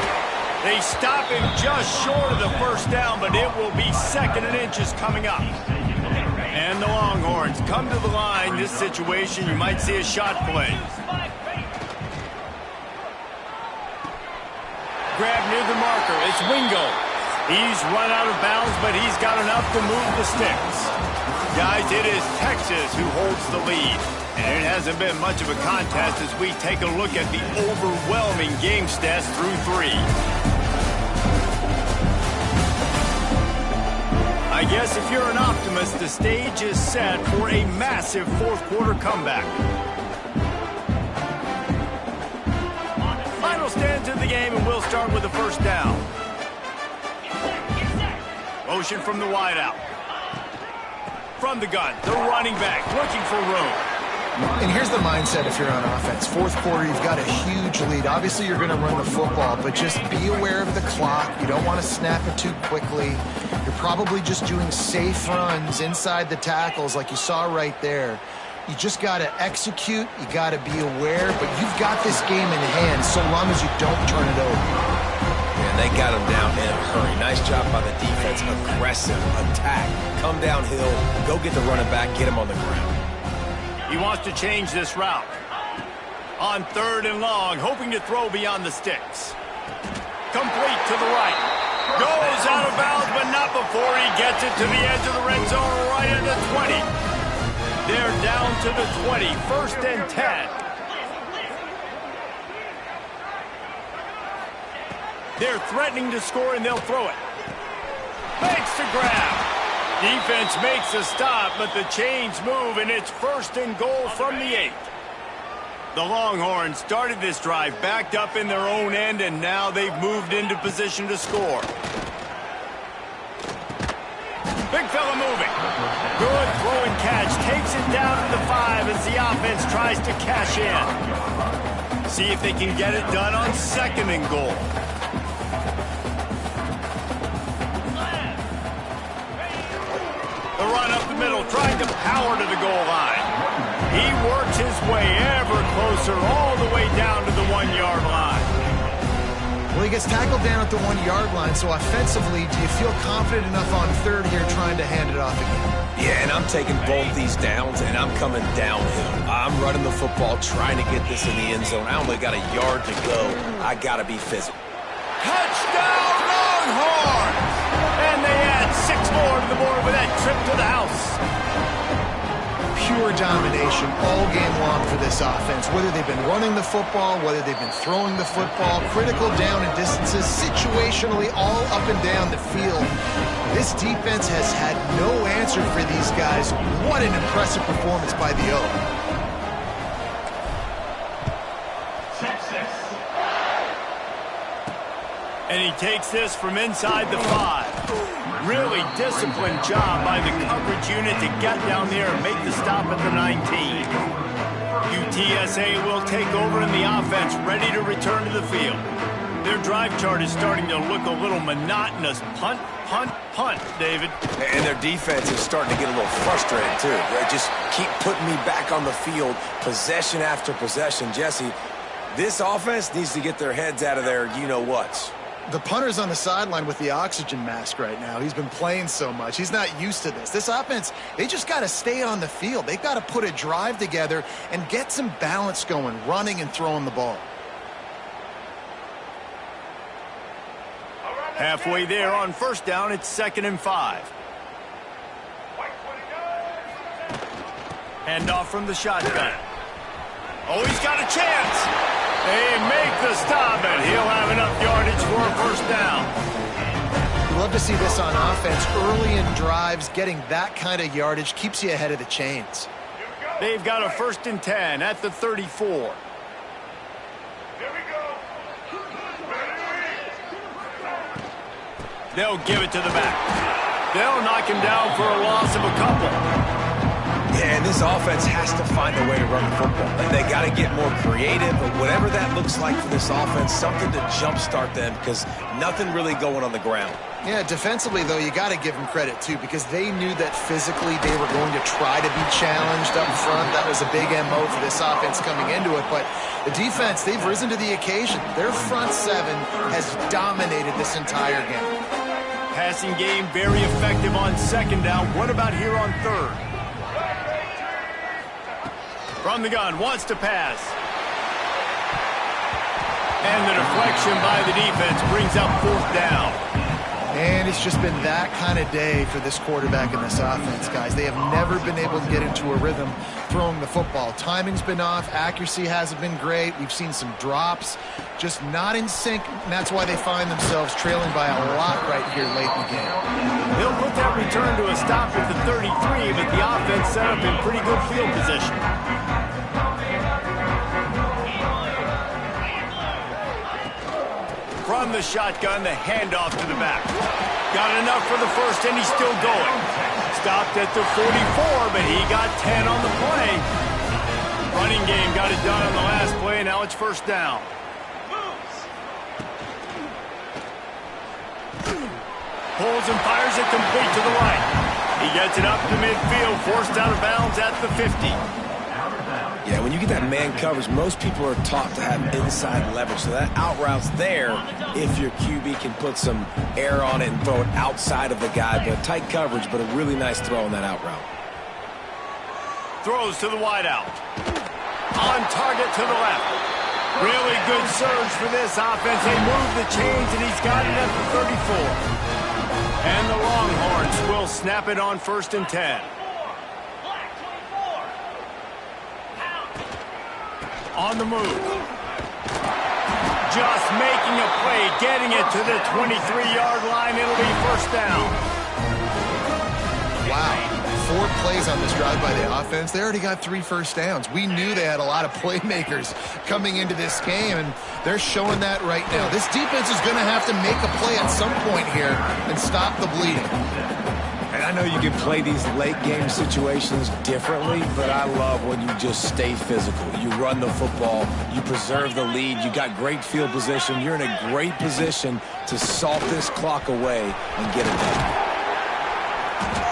They stop him just short of the 1st down, but it will be 2nd and inches coming up. And the Longhorns come to the line. This situation, you might see a shot play. Grab near the marker. It's Wingo. He's run out of bounds, but he's got enough to move the sticks. Guys, it is Texas who holds the lead. And it hasn't been much of a contest as we take a look at the overwhelming game stats through 3. I guess if you're an optimist, the stage is set for a massive 4th quarter comeback. Final stands in the game, and we'll start with the 1st down. Motion from the wideout. From the gun, the running back looking for room. And here's the mindset if you're on offense. 4th quarter, you've got a huge lead. Obviously, you're going to run the football, but just be aware of the clock. You don't want to snap it too quickly. You're probably just doing safe runs inside the tackles like you saw right there. You just got to execute. You got to be aware, but you've got this game in hand so long as you don't turn it over. And they got him down in a hurry. Nice job by the defense. Aggressive attack. Come downhill. Go get the running back. Get him on the ground. He wants to change this route. On 3rd and long, hoping to throw beyond the sticks. Complete to the right. Goes out of bounds, but not before he gets it to the edge of the red zone right at the 20. They're down to the 20, 1st and 10. They're threatening to score, and they'll throw it. Makes the grab. Defense makes a stop, but the chains move, and it's 1st and goal from the 8. The Longhorns started this drive backed up in their own end, and now they've moved into position to score. Big fella moving. Good throw and catch. Takes it down to the 5 as the offense tries to cash in. See if they can get it done on 2nd and goal. The run up the middle, trying to power to the goal line. He works his way ever closer, all the way down to the 1-yard line. Well, he gets tackled down at the 1-yard line, so offensively, do you feel confident enough on 3rd here trying to hand it off again? Yeah, and I'm taking both these downs, and I'm coming downhill. I'm running the football, trying to get this in the end zone. I only got a yard to go. I got to be physical. Touchdown, Longhorns! And they add 6 more to the board with that trip to the house. Pure domination all game long for this offense. Whether they've been running the football, whether they've been throwing the football, critical down and distances, situationally all up and down the field. This defense has had no answer for these guys. What an impressive performance by the O. And he takes this from inside the 5. Really disciplined job by the coverage unit to get down there and make the stop at the 19. UTSA will take over in the offense, ready to return to the field. Their drive chart is starting to look a little monotonous. Punt, punt, punt, David. And their defense is starting to get a little frustrated, too. They just keep putting me back on the field, possession after possession. Jesse, this offense needs to get their heads out of their you-know-whats. The punter's on the sideline with the oxygen mask right now. He's been playing so much. He's not used to this. This offense, they just got to stay on the field. They've got to put a drive together and get some balance going, running and throwing the ball. Halfway there on first down, it's 2nd and 5. Handoff from the shotgun. Oh, he's got a chance. They make the stop, and he'll have enough yardage for a first down. You love to see this on offense. Early in drives, getting that kind of yardage keeps you ahead of the chains. They've got a 1st and 10 at the 34. They'll give it to the back. They'll knock him down for a loss of a couple. Yeah, and this offense has to find a way to run the football. They got to get more creative, but whatever that looks like for this offense, something to jumpstart them because nothing really going on the ground. Yeah, defensively, though, you got to give them credit, too, because they knew that physically they were going to try to be challenged up front. That was a big MO for this offense coming into it. But the defense, they've risen to the occasion. Their front seven has dominated this entire game. Passing game very effective on 2nd down. What about here on 3rd? From the gun, wants to pass. And the deflection by the defense brings up 4th down. And it's just been that kind of day for this quarterback and this offense, guys. They have never been able to get into a rhythm throwing the football. Timing's been off. Accuracy hasn't been great. We've seen some drops, just not in sync, and that's why they find themselves trailing by a lot right here late in the game. They'll put that return to a stop at the 33, but the offense set up in pretty good field position. From the shotgun, the handoff to the back. Got enough for the first, and he's still going. Stopped at the 44, but he got 10 on the play. Running game got it done on the last play, and now it's 1st down. Pulls and fires it complete to the right. He gets it up to midfield, forced out of bounds at the 50. Yeah, when you get that man coverage, most people are taught to have inside leverage. So that out route's there if your QB can put some air on it and throw it outside of the guy. But tight coverage, but a really nice throw on that out route. Throws to the wide out. On target to the left. Really good surge for this offense. They move the chains, and he's got it at the 34. And the Longhorns will snap it on 1st and 10. On the move. Just making a play, getting it to the 23-yard line. It'll be 1st down. Wow. 4 plays on this drive by the offense. They already got 3 first downs. We knew they had a lot of playmakers coming into this game, and they're showing that right now. This defense is going to have to make a play at some point here and stop the bleeding. And I know you can play these late-game situations differently, but I love when you just stay physical. You run the football, you preserve the lead, you got great field position. You're in a great position to salt this clock away and get it done.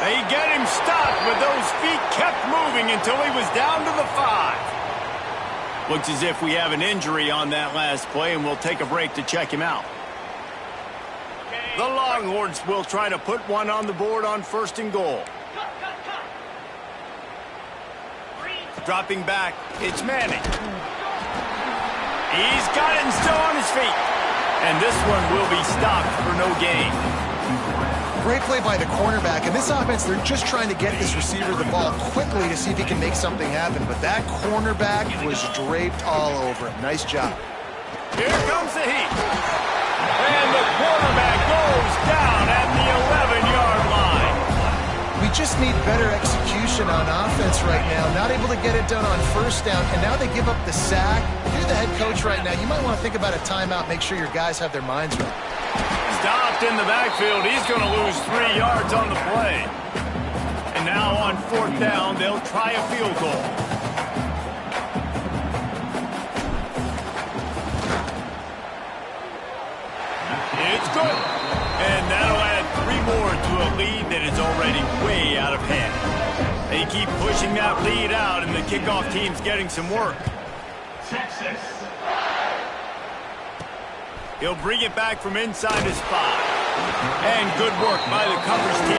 They get him stopped, but those feet kept moving until he was down to the 5. Looks as if we have an injury on that last play, and we'll take a break to check him out. The Longhorns will try to put one on the board on 1st and goal. Dropping back, it's Manning. He's got it and still on his feet. And this one will be stopped for no gain. Great play by the cornerback. And this offense, they're just trying to get this receiver the ball quickly to see if he can make something happen. But that cornerback was draped all over him. Nice job. Here comes the heat. And the quarterback goes down at the 11-yard line. We just need better execution on offense right now. Not able to get it done on 1st down, and now they give up the sack. If you're the head coach right now, you might want to think about a timeout, make sure your guys have their minds right. Stopped in the backfield. He's going to lose 3 yards on the play. And now on 4th down, they'll try a field goal. to a lead that is already way out of hand. They keep pushing that lead out, and the kickoff team's getting some work. Texas. He'll bring it back from inside his 5. And good work by the coverage team.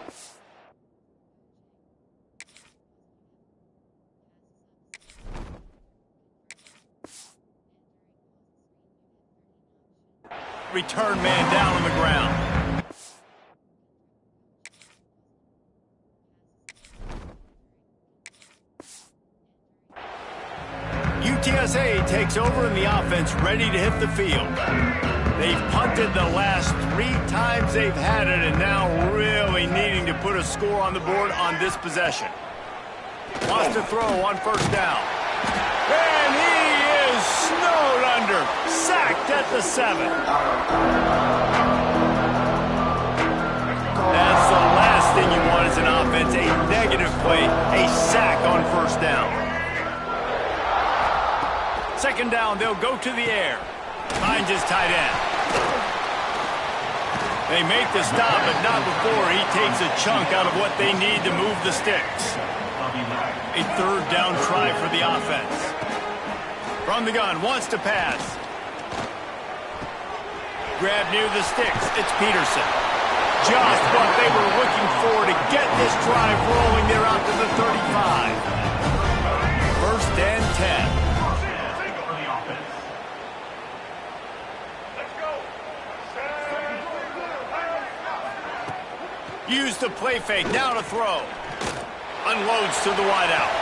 Return man down on the ground. UTSA takes over and the offense ready to hit the field. They've punted the last 3 times they've had it and now really needing to put a score on the board on this possession. Wants to throw on first down. And he is snowed under. Sacked at the 7. That's the last thing you want as an offense, a negative play, a sack on first down. Second down, they'll go to the air. Finds his tight end. They make the stop, but not before he takes a chunk out of what they need to move the sticks. A third down try for the offense. From the gun, wants to pass. Grab near the sticks. It's Peterson. Just what they were looking for to get this drive rolling. They're out to the 35. First and 10. Use the play fake, now to throw. Unloads to the wideout.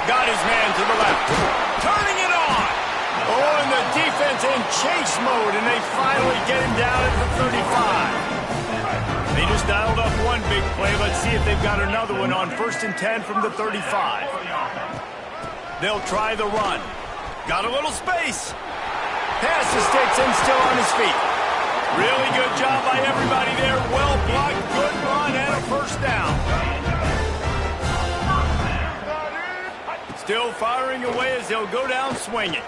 Got his man to the left. Turning it on. Oh, and the defense in chase mode, and they finally get him down at the 35. They just dialed up one big play. Let's see if they've got another one on first and 10 from the 35. They'll try the run. Got a little space. Pass the sticks and still on his feet. Really good job by everybody there. Well blocked, good run, and a first down. Still firing away as they'll go down swinging.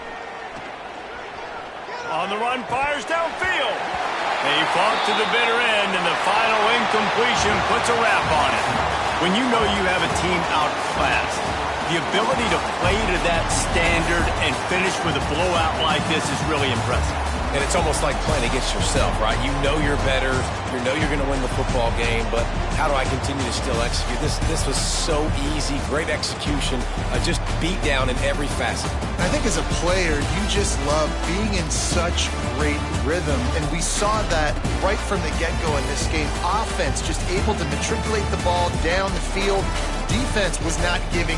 On the run, fires downfield. They fought to the bitter end, and the final incompletion puts a wrap on it. When you know you have a team outclassed, the ability to play to that standard and finish with a blowout like this is really impressive. And it's almost like playing against yourself, right? You know you're better. You know you're going to win the football game, but how do I continue to still execute? This was so easy, great execution, just beat down in every facet. I think as a player, you just love being in such great rhythm, and we saw that right from the get-go in this game. Offense just able to matriculate the ball down the field. Defense was not giving